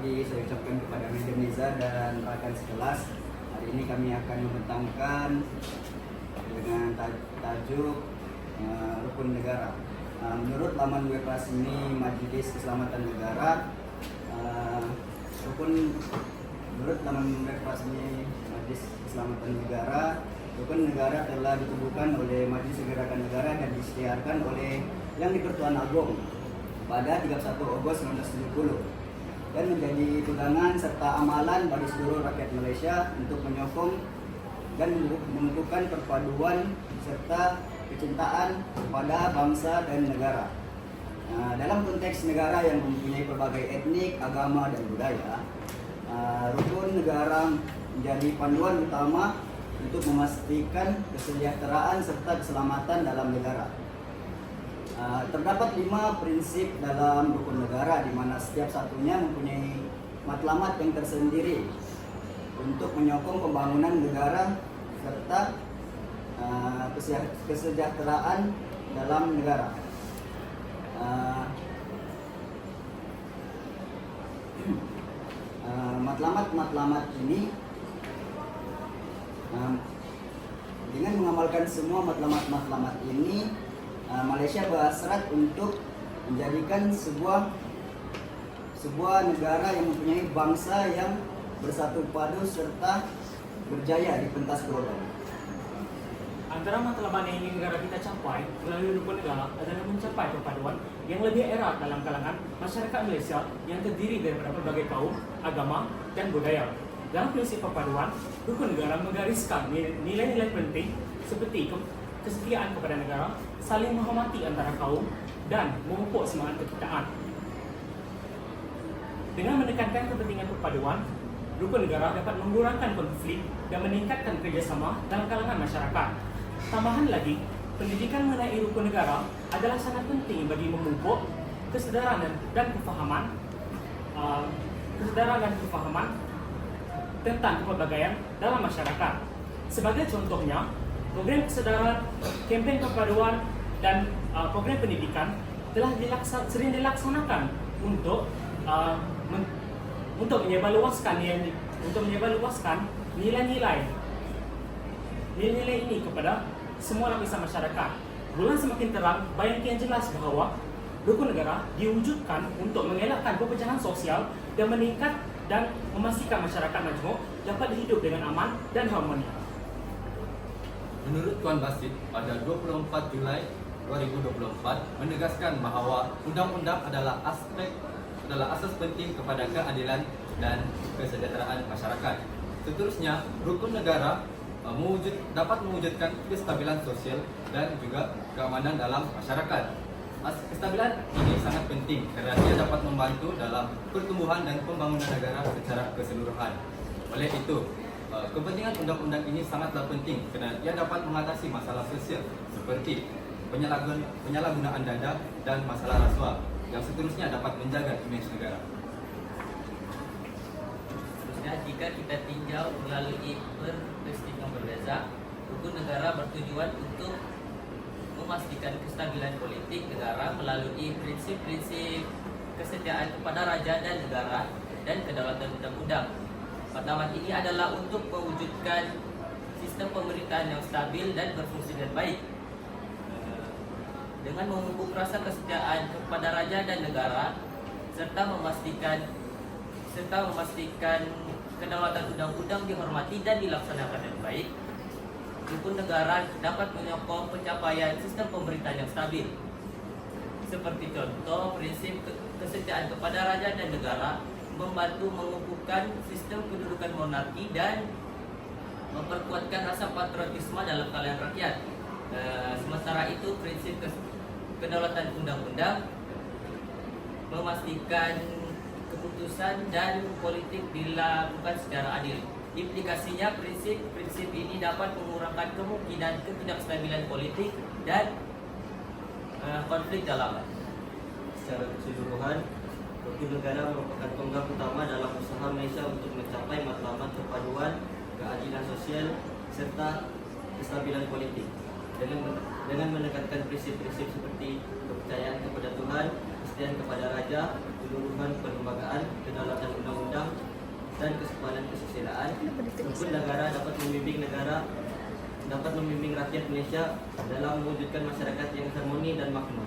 pagi saya ucapkan kepada Media Niza dan rekan sekelas. Hari ini kami akan membentangkan dengan tajuk Rukun Negara. Menurut laman web resmi Majelis Keselamatan Negara, menurut laman web resmi Majelis Keselamatan Negara, rukun negara telah ditubuhkan oleh Majelis Gerakan Negara dan disiarkan oleh Yang di-Pertuan Agong pada 31 Agustus 1970 dan menjadi pegangan serta amalan bagi seluruh rakyat Malaysia untuk menyokong dan menentukan perpaduan serta kecintaan kepada bangsa dan negara. Dalam konteks negara yang mempunyai berbagai etnik, agama, dan budaya, rukun negara menjadi panduan utama untuk memastikan kesejahteraan serta keselamatan dalam negara. Terdapat 5 prinsip dalam rukun negara, di mana setiap satunya mempunyai matlamat yang tersendiri untuk menyokong pembangunan negara serta kesejahteraan dalam negara. Matlamat-matlamat ini, dengan mengamalkan semua matlamat-matlamat ini, Malaysia berhasrat untuk menjadikan sebuah negara yang mempunyai bangsa yang bersatu padu serta berjaya di pentas global. Antara matlamat yang ingin negara kita capai melalui rukun negara adalah mencapai perpaduan yang lebih erat dalam kalangan masyarakat Malaysia yang terdiri daripada berbagai kaum, agama, dan budaya. Dalam prinsip perpaduan, rukun negara menggariskan nilai-nilai penting seperti kesetiaan kepada negara, saling menghormati antara kaum, dan memupuk semangat kekitaan. Dengan menekankan kepentingan perpaduan, rukun negara dapat mengurangkan konflik dan meningkatkan kerjasama dalam kalangan masyarakat. Tambahan lagi, pendidikan mengenai rukun negara adalah sangat penting bagi memupuk kesedaran dan kefahaman tentang kepelbagaian dalam masyarakat. Sebagai contohnya, program kesedaran, kempen perpaduan, dan program pendidikan telah sering dilaksanakan untuk menyebarluaskan nilai-nilai ini kepada semua lapisan masyarakat. Bulan semakin terang, bayang kian jelas bahawa rukun negara diwujudkan untuk mengelakkan perpecahan sosial dan meningkat dan memastikan masyarakat majmuk dapat hidup dengan aman dan harmoni. Menurut Tuan Basit, pada 24 Julai 2024 menegaskan bahawa undang-undang adalah asas penting kepada keadilan dan kesejahteraan masyarakat. Seterusnya, rukun negara dapat mewujudkan kestabilan sosial dan juga keamanan dalam masyarakat. Kestabilan ini sangat penting kerana ia dapat membantu dalam pertumbuhan dan pembangunan negara secara keseluruhan. Oleh itu, kepentingan undang-undang ini sangatlah penting kerana ia dapat mengatasi masalah sosial seperti penyalahgunaan dana dan masalah rasuah yang seterusnya dapat menjaga imej negara. Jika kita tinjau melalui peristiwa berbeza, rukun negara bertujuan untuk memastikan kestabilan politik negara melalui prinsip-prinsip kesetiaan kepada raja dan negara dan kedaulatan undang-undang. Matlamat ini adalah untuk mewujudkan sistem pemerintahan yang stabil dan berfungsi dengan baik. Dengan memupuk rasa kesetiaan kepada raja dan negara serta memastikan kedaulatan undang-undang dihormati dan dilaksanakan dengan baik, rukun negara dapat menyokong pencapaian sistem pemerintahan yang stabil. Seperti contoh, prinsip kesetiaan kepada raja dan negara membantu mengukuhkan sistem kedudukan monarki dan memperkuatkan rasa patriotisme dalam kalangan rakyat. Sementara itu, prinsip kedaulatan undang-undang memastikan keputusan dan politik dilakukan secara adil. Implikasinya, prinsip ini dapat mengurangkan kemungkinan ketidakstabilan politik dan konflik dalaman. Secara keseluruhan, rukun negara merupakan tonggak utama dalam usaha Malaysia untuk mencapai matlamat perpaduan, keadilan sosial, serta kestabilan politik. Dengan menekankan prinsip-prinsip seperti kepercayaan kepada Tuhan, kesetiaan kepada raja menjaga keseluruhan pelembagaan, kedaulatan undang-undang, dan kesepadan kesusilaan. Rukun negara dapat membimbing rakyat Malaysia dalam mewujudkan masyarakat yang harmoni dan makmur.